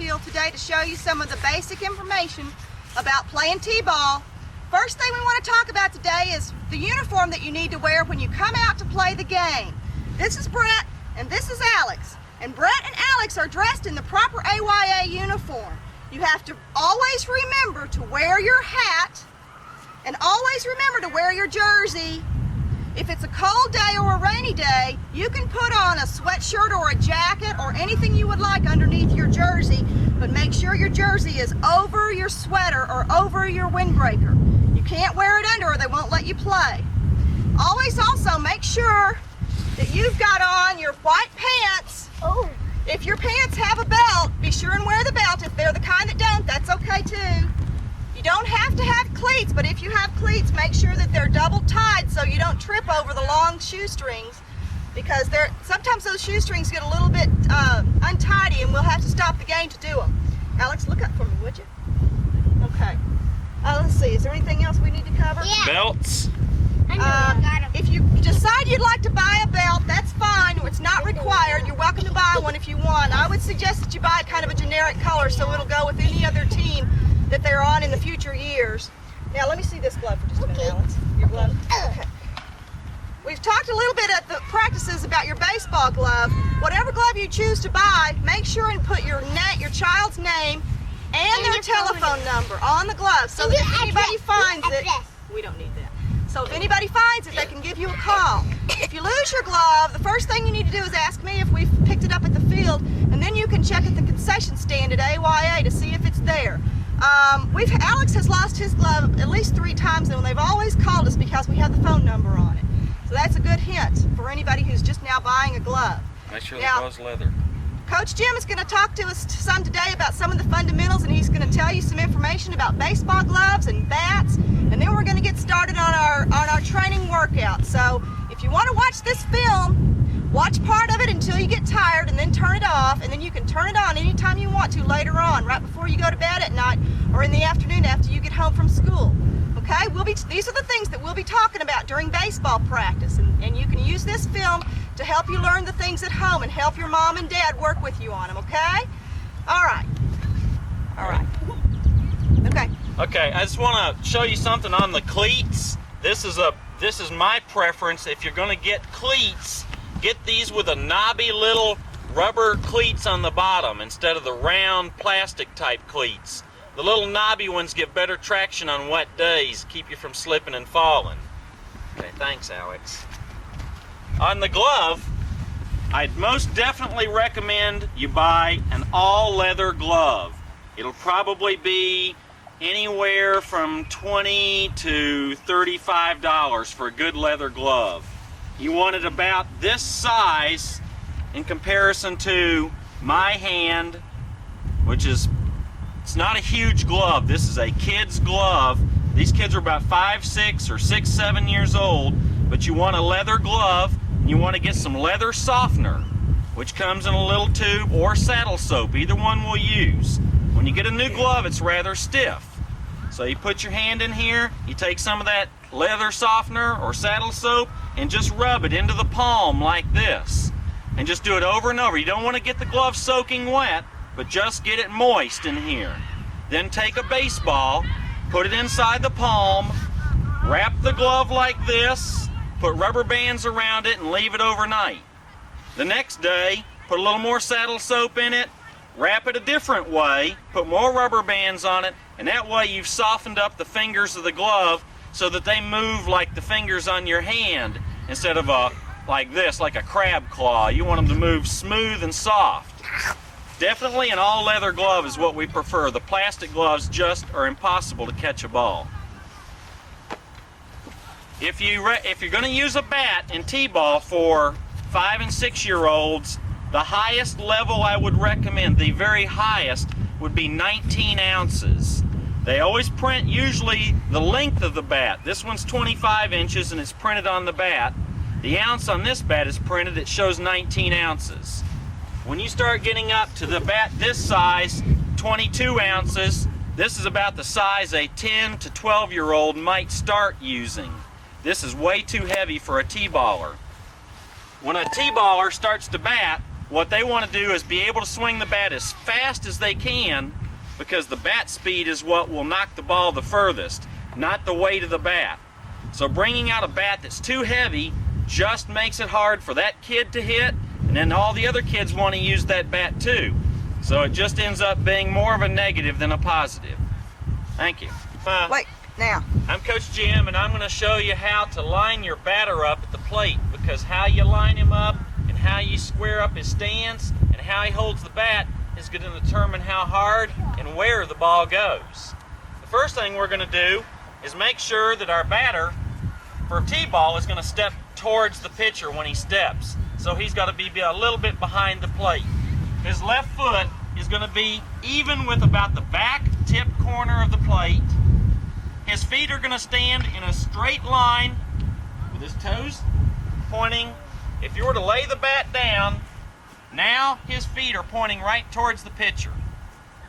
field today to show you some of the basic information about playing T-ball. First thing we want to talk about today is the uniform that you need to wear when you come out to play the game. This is Brett and this is Alex. And Brett and Alex are dressed in the proper AYA uniform. You have to always remember to wear your hat and always remember to wear your jersey. If it's a cold day or a rainy day, you can put on a sweatshirt or a jacket or anything you would like underneath your jersey, but make sure your jersey is over your sweater or over your windbreaker. You can't wear it under or they won't let you play. Always also make sure that you've got on your white pants. Oh. If your pants have a belt, be sure and wear the belt. If they're the kind that don't, that's okay too. You don't have to have cleats, but if you have cleats, make sure that they're double tied so you don't trip over the long shoestrings, because sometimes those shoestrings get a little bit untidy and we'll have to stop the game to do them. Alex, look up for me, would you? Okay. Let's see, is there anything else we need to cover? Yeah. Belts. If you decide you'd like to buy a belt, that's fine. It's not required. You're welcome to buy one if you want. I would suggest that you buy kind of a generic color so it'll go with any other team that they're on in the future years. Now let me see this glove for just a minute, Alex. Your glove? Okay. We've talked a little bit at the practices about your baseball glove. Whatever glove you choose to buy, make sure and put your child's name and their telephone number on the glove so that if anybody finds it, we don't need that. So if anybody finds it, they can give you a call. If you lose your glove, the first thing you need to do is ask me if we've picked it up at the field, and then you can check at the concession stand at AYA to see if it's there. Alex has lost his glove at least 3 times, and they've always called us because we have the phone number on it. So that's a good hint for anybody who's just now buying a glove. Make sure the glove's leather. Coach Jim is going to talk to us some today about some of the fundamentals, and he's going to tell you some information about baseball gloves and bats, and then we're going to get started on our training workout. So if you want to watch this film, watch part of it until you get tired and then turn it off, and then you can turn it on anytime you want to later on, right before you go to bed at night or in the afternoon after you get home from school. Okay, these are the things that we'll be talking about during baseball practice, and you can use this film to help you learn the things at home and help your mom and dad work with you on them, okay? All right. Okay. Okay, I just want to show you something on the cleats. This is my preference. If you're going to get cleats, get these with a knobby little rubber cleats on the bottom instead of the round plastic type cleats. The little knobby ones give better traction on wet days, keep you from slipping and falling. Okay, thanks, Alex. On the glove, I'd most definitely recommend you buy an all-leather glove. It'll probably be anywhere from $20 to $35 for a good leather glove. You want it about this size in comparison to my hand, which is, it's not a huge glove. This is a kid's glove. These kids are about 5, 6, or 6, 7 years old, but you want a leather glove. You want to get some leather softener, which comes in a little tube, or saddle soap. Either one we'll use. When you get a new glove, it's rather stiff. So you put your hand in here, you take some of that leather softener or saddle soap and just rub it into the palm like this. And just do it over and over. You don't want to get the glove soaking wet, but just get it moist in here. Then take a baseball, put it inside the palm, wrap the glove like this, put rubber bands around it and leave it overnight. The next day, put a little more saddle soap in it, wrap it a different way, put more rubber bands on it, and that way you've softened up the fingers of the glove so that they move like the fingers on your hand instead of like this, like a crab claw. You want them to move smooth and soft. Definitely an all-leather glove is what we prefer. The plastic gloves just are impossible to catch a ball. If you're going to use a bat in T-ball for 5 and 6 year olds, the highest level I would recommend, the very highest, would be 19 ounces. They always print usually the length of the bat. This one's 25 inches and it's printed on the bat. The ounce on this bat is printed, it shows 19 ounces. When you start getting up to the bat this size, 22 ounces, this is about the size a 10 to 12 year old might start using. This is way too heavy for a T-baller. When a T-baller starts to bat, what they want to do is be able to swing the bat as fast as they can, because the bat speed is what will knock the ball the furthest, not the weight of the bat. So bringing out a bat that's too heavy just makes it hard for that kid to hit, and then all the other kids want to use that bat too. So it just ends up being more of a negative than a positive. Thank you. Wait, now. I'm Coach Jim, and I'm going to show you how to line your batter up at the plate, because how you line him up and how you square up his stance and how he holds the bat is going to determine how hard and where the ball goes. The first thing we're going to do is make sure that our batter for T-ball is going to step towards the pitcher when he steps. So he's got to be a little bit behind the plate. His left foot is going to be even with about the back tip corner of the plate. His feet are going to stand in a straight line with his toes pointing. If you were to lay the bat down, now his feet are pointing right towards the pitcher.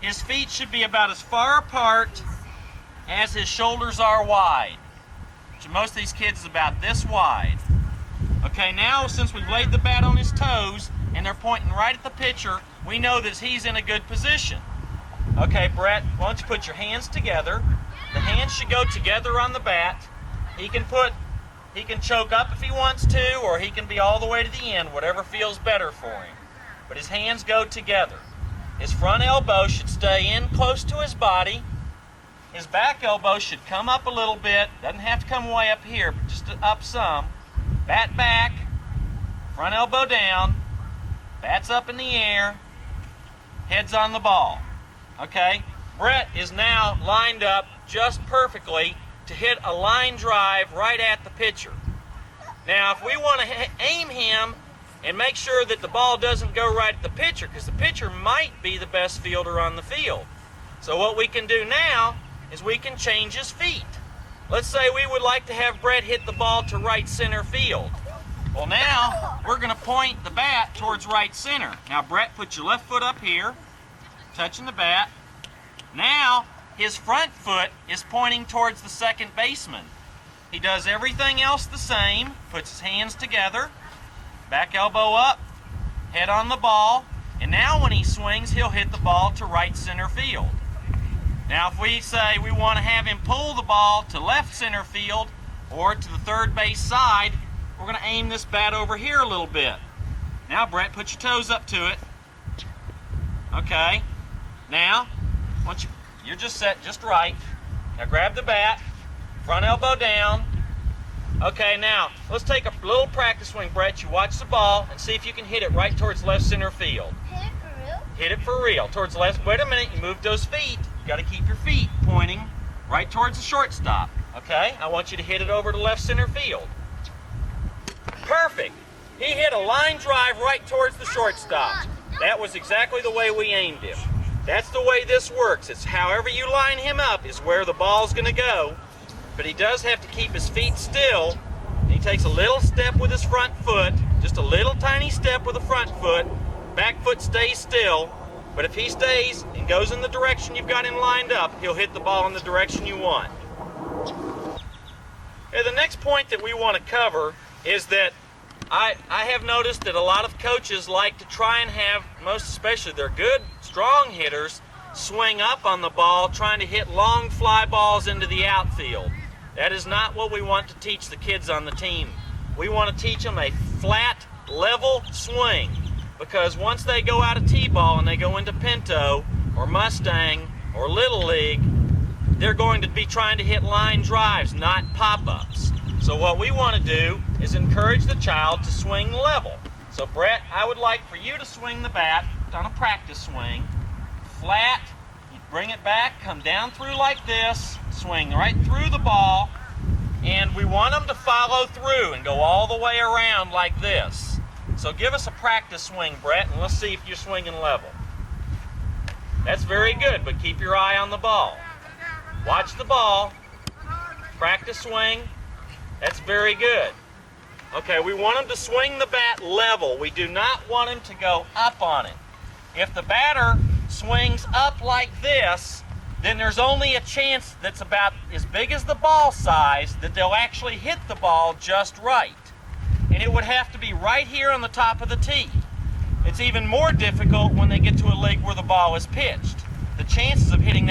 His feet should be about as far apart as his shoulders are wide. So most of these kids is about this wide. Okay, now since we've laid the bat on his toes and they're pointing right at the pitcher, we know that he's in a good position. Okay, Brett, why don't you put your hands together? The hands should go together on the bat. He can choke up if he wants to, or he can be all the way to the end, whatever feels better for him. But his hands go together. His front elbow should stay in close to his body. His back elbow should come up a little bit. Doesn't have to come way up here, but just up some. Bat back, front elbow down, bat's up in the air, head's on the ball. Okay? Brett is now lined up just perfectly to hit a line drive right at the pitcher. Now, if we want to aim him and make sure that the ball doesn't go right at the pitcher, because the pitcher might be the best fielder on the field. So what we can do now is we can change his feet. Let's say we would like to have Brett hit the ball to right center field. Well, now we're going to point the bat towards right center. Now, Brett, put your left foot up here, touching the bat. Now, his front foot is pointing towards the second baseman. He does everything else the same, puts his hands together, back elbow up, head on the ball, and now when he swings, he'll hit the ball to right center field. Now, if we say we want to have him pull the ball to left center field or to the third base side, we're going to aim this bat over here a little bit. Now, Brett, put your toes up to it. Okay. Now, once you're just set just right. Now, grab the bat, front elbow down. Okay, now, let's take a little practice swing, Brett. You watch the ball and see if you can hit it right towards left center field. Hit it for real? Hit it for real. Towards left. Wait a minute. You moved those feet. You got to keep your feet pointing right towards the shortstop. Okay? I want you to hit it over to left center field. Perfect. He hit a line drive right towards the shortstop. That was exactly the way we aimed him. That's the way this works. It's however you line him up is where the ball's going to go. But he does have to keep his feet still. He takes a little step with his front foot, just a little tiny step with the front foot. Back foot stays still. But if he stays and goes in the direction you've got him lined up, he'll hit the ball in the direction you want. Okay, the next point that we want to cover is that I have noticed that a lot of coaches like to try and have, most especially their good, strong hitters, swing up on the ball trying to hit long fly balls into the outfield. That is not what we want to teach the kids on the team. We want to teach them a flat, level swing. Because once they go out of T-ball and they go into Pinto or Mustang or Little League, they're going to be trying to hit line drives, not pop-ups. So what we want to do is encourage the child to swing level. So Brett, I would like for you to swing the bat on a practice swing, flat, you bring it back, come down through like this, swing right through the ball, and we want them to follow through and go all the way around like this. So give us a practice swing, Brett, and let's see if you're swinging level. That's very good, but keep your eye on the ball. Watch the ball. Practice swing. That's very good. Okay, we want him to swing the bat level. We do not want him to go up on it. If the batter swings up like this, then there's only a chance that's about as big as the ball size that they'll actually hit the ball just right. And it would have to be right here on the top of the tee. It's even more difficult when they get to a league where the ball is pitched. The chances of